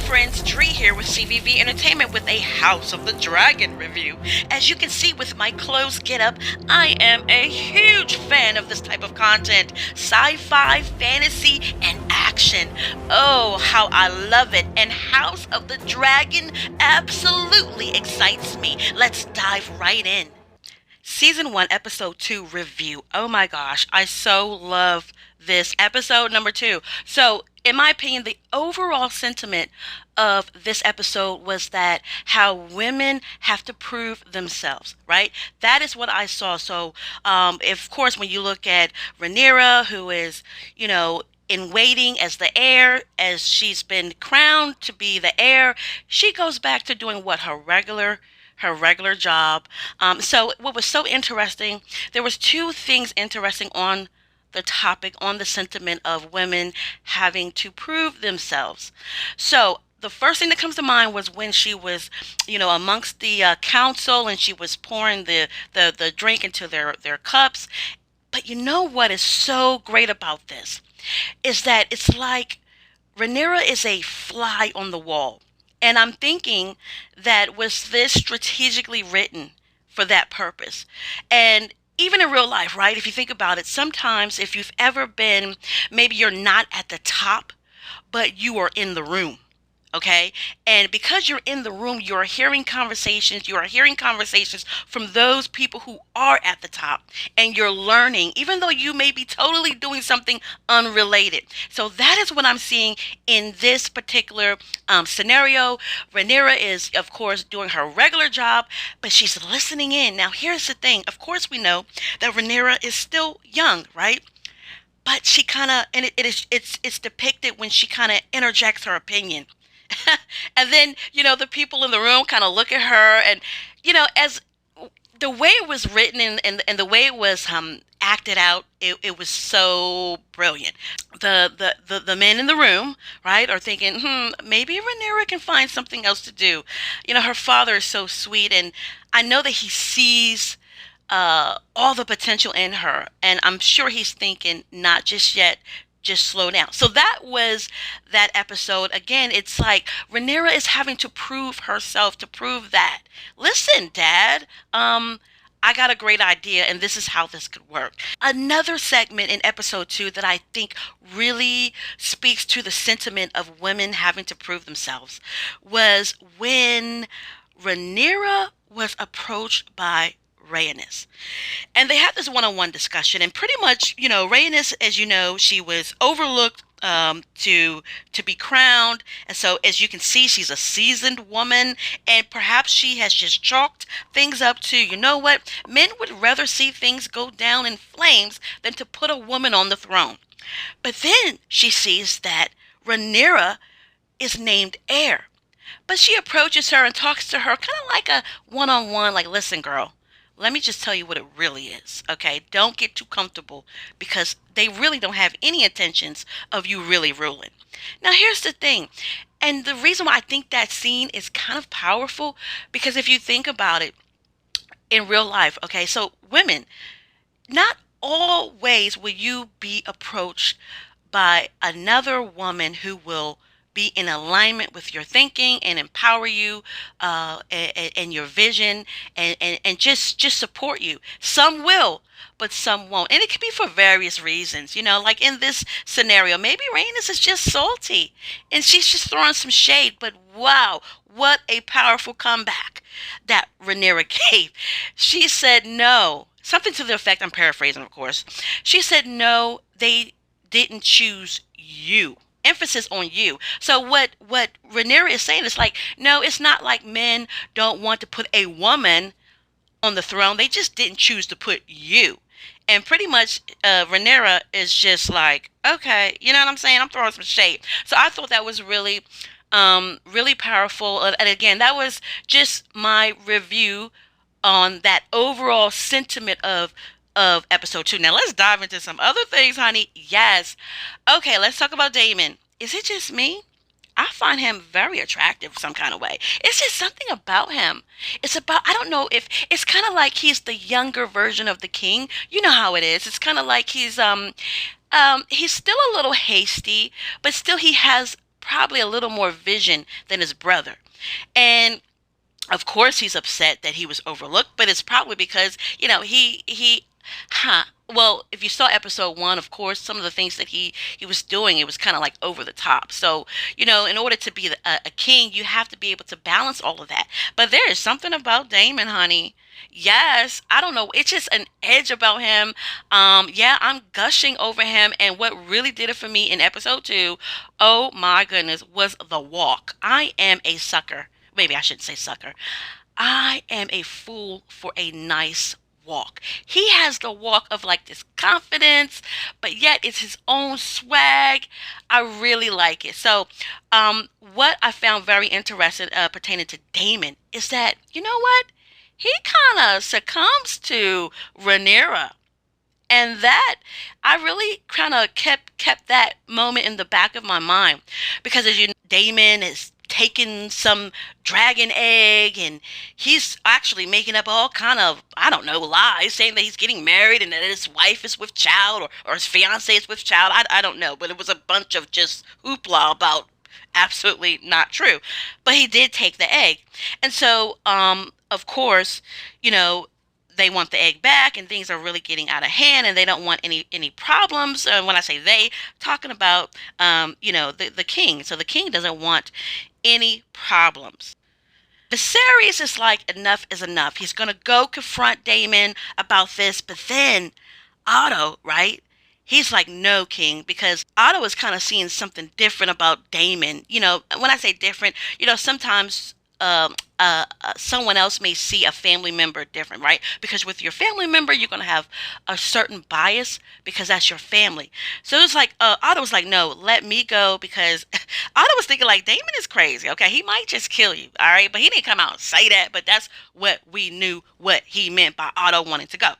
friends, Dree here with CVV Entertainment with a House of the Dragon review. As you can see with my clothes getup, I am a huge fan of this type of content. Sci-fi, fantasy, and action. Oh, how I love it. And House of the Dragon absolutely excites me. Let's dive right in. Season 1, Episode 2 review. Oh my gosh, I so love this episode number 2. So, in my opinion, the overall sentiment of this episode was that how women have to prove themselves, right? That is what I saw. So, of course, when you look at Rhaenyra, who is, in waiting as the heir, as she's been crowned to be the heir, she goes back to doing what her regular job. So what was so interesting, there was two things interesting on the topic, on the sentiment of women having to prove themselves. So the first thing that comes to mind was when she was, amongst the council, and she was pouring the drink into their cups. But you know what is so great about this is that it's like Rhaenyra is a fly on the wall. And I'm thinking that was this strategically written for that purpose? And even in real life, right? If you think about it, sometimes if you've ever been, maybe you're not at the top, but you are in the room. Okay. And because you're in the room, you are hearing conversations from those people who are at the top, and you're learning, even though you may be totally doing something unrelated. So that is what I'm seeing in this particular scenario. Rhaenyra is, of course, doing her regular job, but she's listening in. Now, here's the thing. Of course, we know that Rhaenyra is still young, right? But she kind of, and it's depicted when she kind of interjects her opinion. And then, the people in the room kind of look at her, and, as the way it was written, and the way it was acted out, it was so brilliant. The men in the room, right, are thinking, maybe Rhaenyra can find something else to do. Her father is so sweet, and I know that he sees all the potential in her, and I'm sure he's thinking, not just yet, just slow down. So that was that episode. Again, it's like Rhaenyra is having to prove herself, to prove that, listen, Dad, I got a great idea, and this is how this could work. Another segment in episode 2 that I think really speaks to the sentiment of women having to prove themselves was when Rhaenyra was approached by Rhaenys. And they had this one-on-one discussion, and pretty much, Rhaenys, as you know, she was overlooked to be crowned, and so as you can see, she's a seasoned woman, and perhaps she has just chalked things up to, you know what, men would rather see things go down in flames than to put a woman on the throne. But then she sees that Rhaenyra is named heir, but she approaches her and talks to her kind of like a one-on-one, like, listen, girl, let me just tell you what it really is, okay? Don't get too comfortable, because they really don't have any intentions of you really ruling. Now, here's the thing, and the reason why I think that scene is kind of powerful, because if you think about it in real life, okay, so women, not always will you be approached by another woman who will be in alignment with your thinking and empower you, and your vision, and just support you. Some will, but some won't. And it could be for various reasons, like in this scenario, maybe Rhaenys is just salty and she's just throwing some shade, but wow, what a powerful comeback that Rhaenyra gave. She said no. Something to the effect, I'm paraphrasing, of course. She said, no, they didn't choose you. Emphasis on you. So what Rhaenyra is saying is like, no, it's not like men don't want to put a woman on the throne. They just didn't choose to put you. And pretty much Rhaenyra is just like, okay, you know what I'm saying? I'm throwing some shade. So I thought that was really, really powerful. And again, that was just my review on that overall sentiment of episode 2. Now let's dive into some other things, honey. Yes. Okay, let's talk about Daemon. Is it just me? I find him very attractive some kind of way. It's just something about him. It's about, I don't know, if it's kind of like he's the younger version of the king. You know how it is. It's kind of like he's still a little hasty, but still he has probably a little more vision than his brother. And of course he's upset that he was overlooked, but it's probably because, well, if you saw episode one, of course, some of the things that he was doing, it was kind of like over the top. So, in order to be a king, you have to be able to balance all of that. But there is something about Damon, honey. Yes, I don't know. It's just an edge about him. Yeah, I'm gushing over him. And what really did it for me in episode two, oh my goodness, was the walk. I am a sucker. Maybe I shouldn't say sucker. I am a fool for a nice walk. He has the walk of like this confidence, but yet it's his own swag. I really like it. So, what I found very interesting pertaining to Damon is that, you know what? He kind of succumbs to Rhaenyra. And that I really kind of kept that moment in the back of my mind, because as you know, Damon is taking some dragon egg, and he's actually making up all kind of, I don't know, lies, saying that he's getting married and that his wife is with child, or his fiance is with child. I don't know, but it was a bunch of just hoopla about absolutely not true. But he did take the egg. And so of course, you know, they want the egg back, and things are really getting out of hand, and they don't want any problems. When I say they, talking about the king. So the king doesn't want any problems. Viserys is like, enough is enough. He's gonna go confront Daemon about this, but then Otto, right? He's like, no, king, because Otto is kind of seeing something different about Daemon. When I say different, sometimes someone else may see a family member different, right? Because with your family member, you're going to have a certain bias because that's your family. So it's like, Otto was like, no, let me go, because Otto was thinking like, Damon is crazy, okay? He might just kill you, all right? But he didn't come out and say that, but that's what we knew what he meant by Otto wanting to go.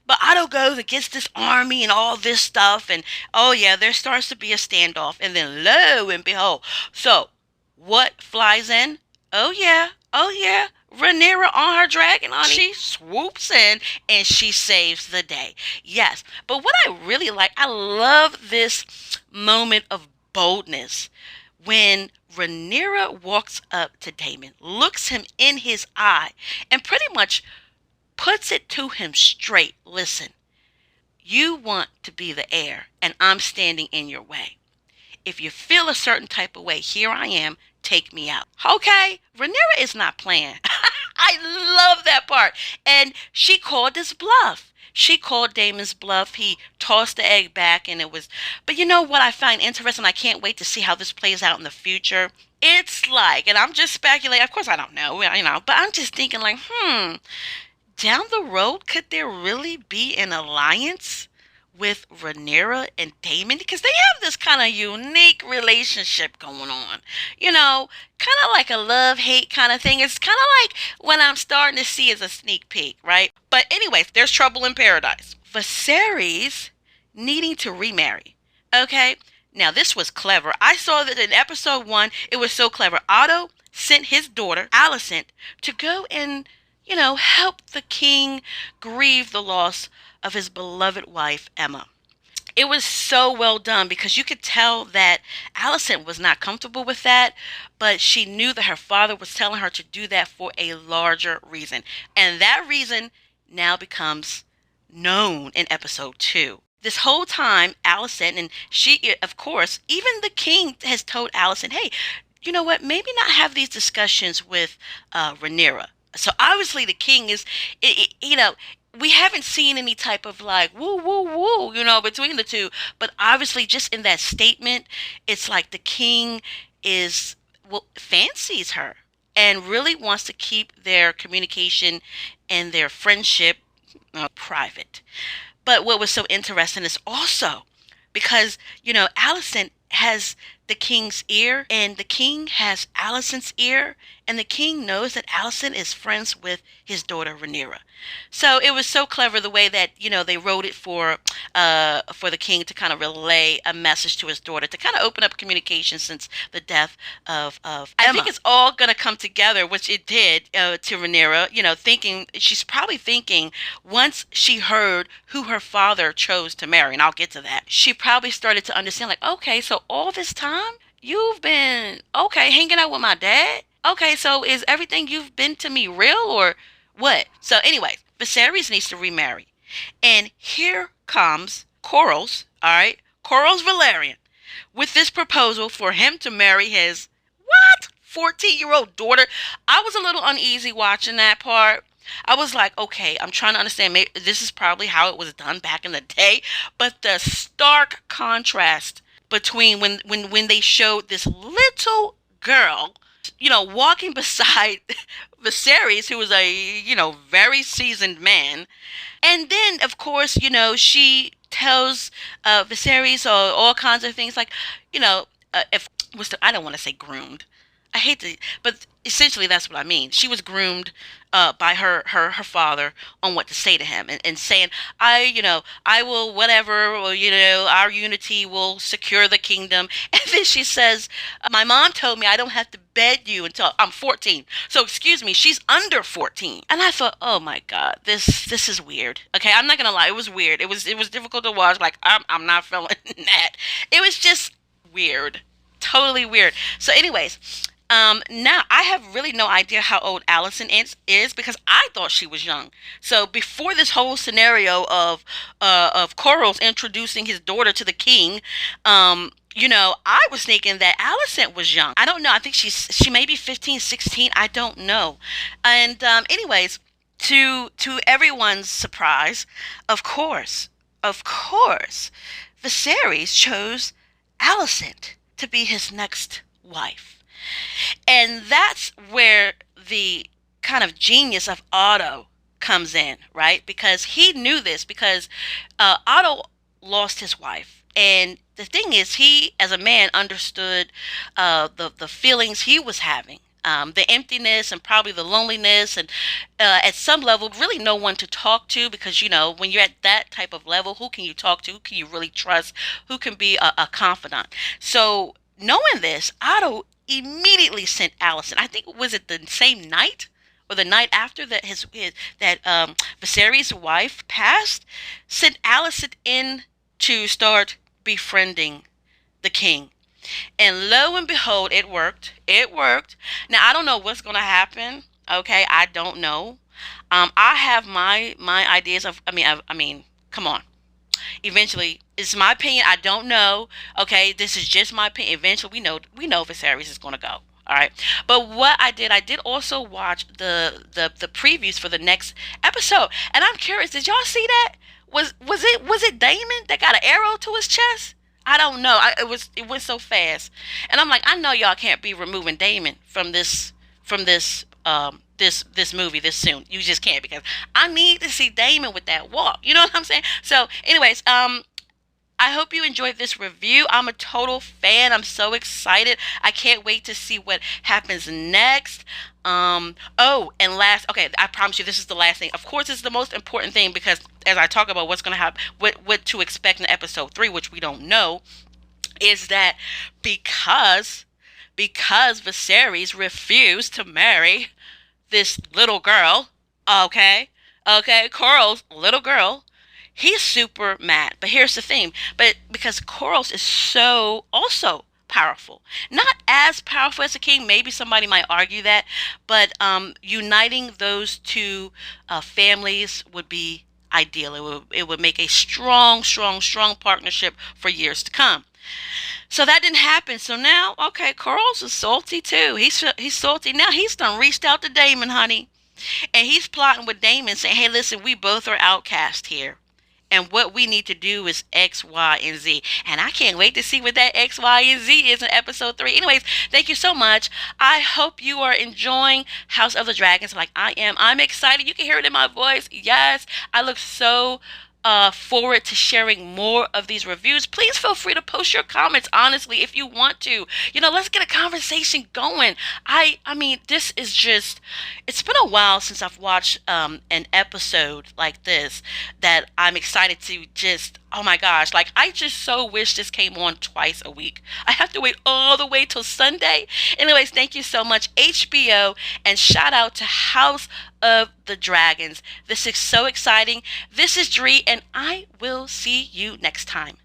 But Otto goes and gets this army and all this stuff, and oh yeah, there starts to be a standoff, and then lo and behold, so what flies in? Oh yeah, oh yeah. Rhaenyra on her dragon, honey. She swoops in and she saves the day. Yes, but what I really like, I love this moment of boldness when Rhaenyra walks up to Daemon, looks him in his eye, and pretty much puts it to him straight. Listen, you want to be the heir, and I'm standing in your way. If you feel a certain type of way, here I am. Take me out. Okay? Rhaenyra is not playing. I love that part. And she called his bluff. She called Damon's bluff. He tossed the egg back, and it was. But you know what I find interesting? I can't wait to see how this plays out in the future. It's like, and I'm just speculating. Of course, I don't know, but I'm just thinking like, down the road, could there really be an alliance with Rhaenyra and Daemon? Because they have this kind of unique relationship going on. Kind of like a love-hate kind of thing. It's kind of like what I'm starting to see as a sneak peek, right? But anyways, there's trouble in paradise. Viserys needing to remarry. Okay? Now, this was clever. I saw that in episode one. It was so clever. Otto sent his daughter, Alicent, to go and, help the king grieve the loss of his beloved wife, Emma. It was so well done, because you could tell that Alicent was not comfortable with that, but she knew that her father was telling her to do that for a larger reason. And that reason now becomes known in episode two. This whole time, Alicent, and she, of course, even the king has told Alicent, hey, you know what, maybe not have these discussions with Rhaenyra. So obviously the king is, we haven't seen any type of like woo woo woo, between the two. But obviously, just in that statement, it's like the king is, well, fancies her and really wants to keep their communication and their friendship private. But what was so interesting is also because, Alicent has the king's ear, and the king has Alicent's ear, and the king knows that Alicent is friends with his daughter Rhaenyra. So it was so clever the way that they wrote it for the king to kind of relay a message to his daughter, to kind of open up communication since the death of Emma. I think it's all gonna come together, which it did, to Rhaenyra. She's probably thinking, once she heard who her father chose to marry, and I'll get to that, she probably started to understand like, okay, so all this time you've been okay hanging out with my dad. Okay, so is everything you've been to me real or what? So, anyways, Viserys needs to remarry. And here comes Corals, all right? Corals Valerian with this proposal for him to marry his what? 14-year-old daughter. I was a little uneasy watching that part. I was like, okay, I'm trying to understand. Maybe this is probably how it was done back in the day, but the stark contrast between when they showed this little girl, walking beside Viserys, who was a, very seasoned man, and then, of course, she tells Viserys all kinds of things like, if was the, I don't want to say groomed. I hate to, but essentially that's what I mean. She was groomed by her father on what to say to him, and saying, I will whatever, or, our unity will secure the kingdom. And then she says, my mom told me I don't have to bed you until I'm 14. So excuse me, she's under 14. And I thought, oh my God, this is weird. Okay, I'm not gonna lie, it was weird. It was difficult to watch. Like I'm not feeling that. It was just weird, totally weird. So, anyways, now I have really no idea how old Allison is because I thought she was young. So before this whole scenario of Corals introducing his daughter to the king, I was thinking that Allison was young. I don't know. I think she may be 15, 16. I don't know. And anyways, to everyone's surprise, of course, Viserys chose Allison to be his next wife. And that's where the kind of genius of Otto comes in, right? Because he knew this because Otto lost his wife. And the thing is, he, as a man, understood the feelings he was having, the emptiness and probably the loneliness, and at some level, really no one to talk to because, when you're at that type of level, who can you talk to? Who can you really trust? Who can be a confidant? So, knowing this, Otto immediately sent Allison. I think was it the same night or the night after that Viserys' wife passed, sent Allison in to start befriending the king. And lo and behold, it worked. It worked. Now I don't know what's going to happen. Okay, I don't know. I have my ideas of. I mean, come on. Eventually, it's my opinion. I don't know. Okay, this is just my opinion. Eventually, we know Viserys is going to go. All right, but what I did also watch the previews for the next episode, and I'm curious. Did y'all see that? Was it Damon that got an arrow to his chest? I don't know. It went so fast, and I'm like, I know y'all can't be removing Damon from this movie this soon. You just can't because I need to see Damon with that walk. You know what I'm saying? So, anyways, I hope you enjoyed this review. I'm a total fan. I'm so excited. I can't wait to see what happens next. Oh, and last, okay, I promise you this is the last thing. Of course, it's the most important thing because as I talk about what's going to happen, what to expect in episode 3, which we don't know, is that because Viserys refused to marry this little girl, okay, Coral's little girl, he's super mad. But here's the thing, but because Corals is so also powerful, not as powerful as the king, maybe somebody might argue that, but uniting those two families would be ideal. It would make a strong, strong, strong partnership for years to come. So that didn't happen. So now, okay, Carl's is salty too. He's salty now. He's done reached out to Damon, honey, and he's plotting with Damon, saying, "Hey, listen, we both are outcast here, and what we need to do is X, Y, and Z." And I can't wait to see what that X, Y, and Z is in episode 3. Anyways, thank you so much. I hope you are enjoying House of the Dragons like I am. I'm excited. You can hear it in my voice. Yes, I look so forward to sharing more of these reviews. Please feel free to post your comments honestly if you want to. Let's get a conversation going. I mean, this is just, it's been a while since I've watched an episode like this that I'm excited to just, oh my gosh, like I just so wish this came on twice a week. I have to wait all the way till Sunday. Anyways, thank you so much, HBO, and shout out to House of the Dragons. This is so exciting. This is Dree, and I will see you next time.